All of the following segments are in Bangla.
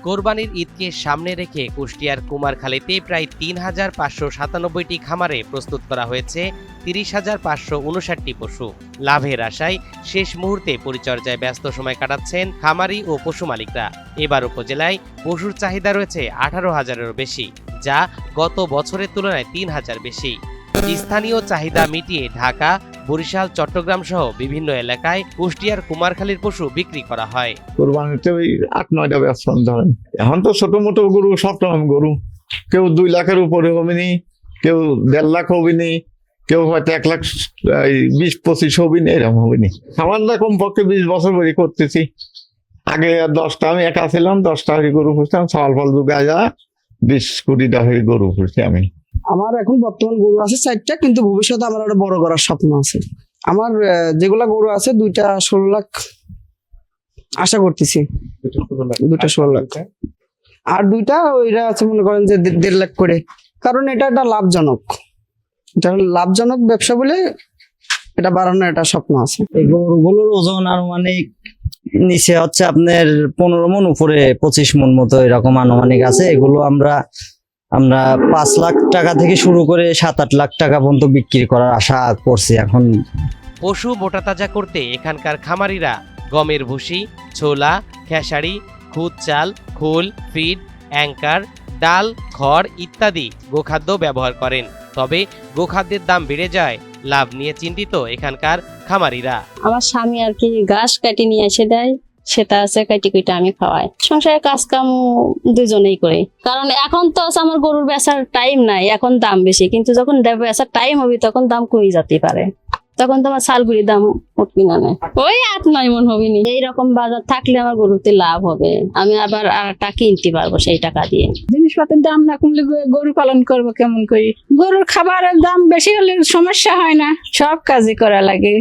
কোরবানির ঈদকে সামনে রেখে কুষ্টিয়ার কুমারখালীতে প্রায় ৩,৫৯৭টি খামারে প্রস্তুত করা হয়েছে ৩০,৫৫৯টি পশু। লাভের আশায় শেষ মুহূর্তে পরিচর্যায় ব্যস্ত সময় কাটাচ্ছেন খামারি ও পশু মালিকরা। এবার উপজেলায় পশুর চাহিদা রয়েছে ১৮,০০০-এরও বেশি, যা গত বছরের তুলনায় ৩,০০০ বেশি। স্থানীয় চাহিদা মিটিয়ে ঢাকা, বরিশাল, চট্টগ্রাম সহ বিভিন্ন এলাকায় কুষ্টিয়ার কুমারখালীর পশু বিক্রি করা হয়। কোরবানিতে ওই ৮-৯টা ব্যবসা ধরেন। এখন তো ছোট মোটো গরু, সব রকম গরু, কেউ ২ লাখের উপরে হবেনি, কেউ ১.৫ লাখ হবেনি, কেউ হয়তো ১,২০,২৫ হবেনি, এরকম হবেনি। আমার না কমপক্ষে ২০ বছর ধরে করতেছি। আগে ১০টা আমি একা ছিলাম, 10টা গরু পুষতাম, ছাল ফল দুগে যা ২০-২০টা গরু পুষছি আমি। আমার এখন বর্তমান গরু আছে 4টা, কিন্তু ভবিষ্যতে আমার একটা বড় করার স্বপ্ন আছে। আমার যেগুলা গরু আছে 2টা 16 লাখ আশা করতেছি, 2টা 16 লাখ, আর 2টা ওইটা আছে মনে করেন যে 1.5 লাখ করে। কারণ এটা একটা লাভজনক ব্যবসা বলে এটা বাড়ানোর একটা স্বপ্ন আছে। এই গরুগুলোর ওজন আনুমানিক নিচে হচ্ছে আপনার 15 মণ, উপরে 25 মণ মতো এরকম আনুমানিক আছে। এগুলো আমরা 5 লাখ টাকা থেকে শুরু করে 7-8 লাখ টাকা পর্যন্ত বিক্রি করার আশা করছি। এখন পশু মোটাতাজা করতে এখানকার খামারিরা গমের ভুসি, ছোলা, খেসারি, খুদ চাল, খোল, ফিড, অ্যাঙ্কার, ডাল, খড় ইত্যাদি গোখাদ্য ব্যবহার করেন। তবে গোখাদ্যের দাম বেড়ে যায়, লাভ নিয়ে চিন্তিত এখানকার খামারিরা। আমার স্বামী আর কি ঘাস কাটি নিয়ে এসে দেয়, সেটা আছে কাটি কুইটা আমি খাওয়াই। সংসারের কাজ কাম দুজনেই করি, কারণ এখন তো আমার গরুর বেচার টাইম নাই, এখন দাম বেশি, কিন্তু যখন বেচার টাইম হবে তখন দাম কমে যেতে পারে, তখন তো আমার শালগুড়ির দাম উঠবি না, ওই 8-9 মণ হবে না। এইরকম বাজার থাকলে আমার গরুতে লাভ হবে, আমি আবার আরেকটা কিনতে পারবো সেই টাকা দিয়ে। জিনিসপত্রের দাম না কমলে গরু পালন করবো কেমন করে? গরুর খাবারের দাম বেশি হলে সমস্যা হয় না, সব কাজই করা লাগে।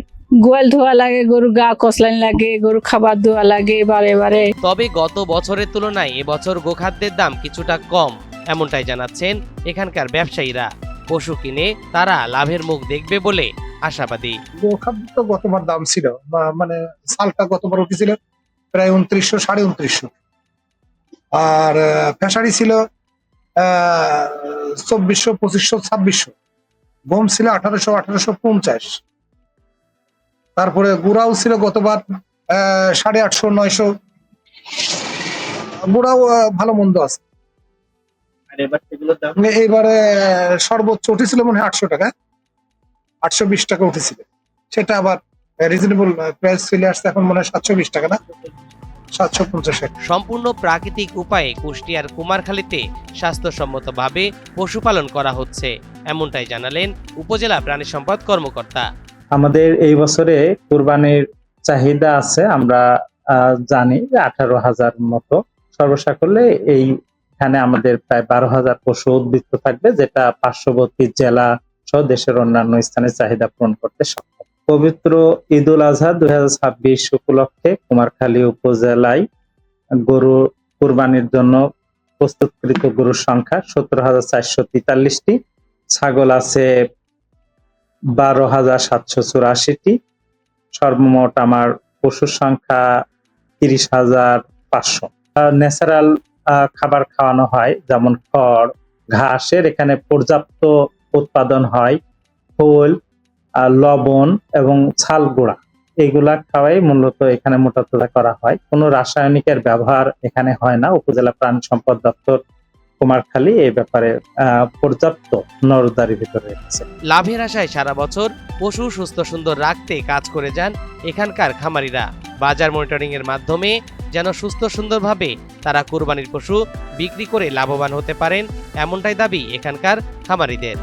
গোয়াল ধোয়া লাগে, গরু গা কসলান লাগে, গরু খাবার ধোয়া লাগে বারে। তবে গত বছরের তুলনায় এবছর গোখাদ্যের দাম কিছুটা কম, এমনটাই জানাচ্ছেন এখানকার ব্যবসায়ীরা। পশু কিনে তারা লাভের মুখ দেখবে বলে আশাবাদী। গোখাদ্য তো গতবার দাম ছিল, মানে সালটা গতবার উঠেছিল প্রায় ২৯০০, ২৯৫০, আর ফেসারি ছিল ২৪০০, ২৫০০, ২৬০০, গম ছিল ১৮০০, ১৮৫০, তারপরে গুড়াও ছিল গতবার ৮৫০, ৯০০, গুড়াও ভালো মন্দ আছে। এইবারে সর্বোচ্চ উঠেছিল মনে হয় ৮০০ টাকা, ৮২০ টাকা উঠেছিল, সেটা আবার রিজনেবল প্রাইস চলে আসছে, এখন মনে হয় ৭২০ টাকা, না ৭৫০ টাকা। সম্পূর্ণ প্রাকৃতিক উপায়ে কুষ্টিয়ার কুমারখালীতে স্বাস্থ্যসম্মতভাবে পশুপালন করা হচ্ছে, এমনটাই জানালেন উপজেলা প্রাণী সম্পদ কর্মকর্তা। আমাদের এই বছরে কুরবানির চাহিদা আছে, আমরা জানি যে 18,000 মতো। সর্বসাকল্যে এইখানে আমাদের প্রায় 12,000 পশু উদ্বৃত্ত থাকবে, যেটা পার্শ্ববর্তী জেলা সহ দেশের অন্যান্য স্থানে চাহিদা পূরণ করতে সক্ষম। পবিত্র ঈদ উল আজহা 2026 উপলক্ষে কুমারখালী উপজেলায় গরু কুরবানির জন্য প্রস্তুতকৃত গরুর সংখ্যা 17,443টি, ছাগল আছে 12,784টি, সর্বমোট আমার পশুর সংখ্যা 30,500। ন্যাচারাল খাবার খাওয়ানো হয়, যেমন খড়, ঘাসের এখানে পর্যাপ্ত উৎপাদন হয়, খোল, লবণ এবং ছাল গুঁড়া, এইগুলা খাওয়াই মূলত এখানে মোটাতাজা করা হয়। কোনো রাসায়নিকের ব্যবহার এখানে হয় না। উপজেলা প্রাণী সম্পদ দপ্তর কুমারখালী এই ব্যাপারে পর্যাপ্ত নজরদারির ভিতরে রয়েছে। লাভের আশায় সারা বছর পশু সুস্থ সুন্দর রাখতে কাজ করে যান এখানকার খামারিরা। বাজার মনিটরিং এর মাধ্যমে যেন সুস্থ সুন্দরভাবে তারা কুরবানির পশু বিক্রি করে লাভবান হতে পারেন, এমনটাই দাবি এখানকার খামারিদের।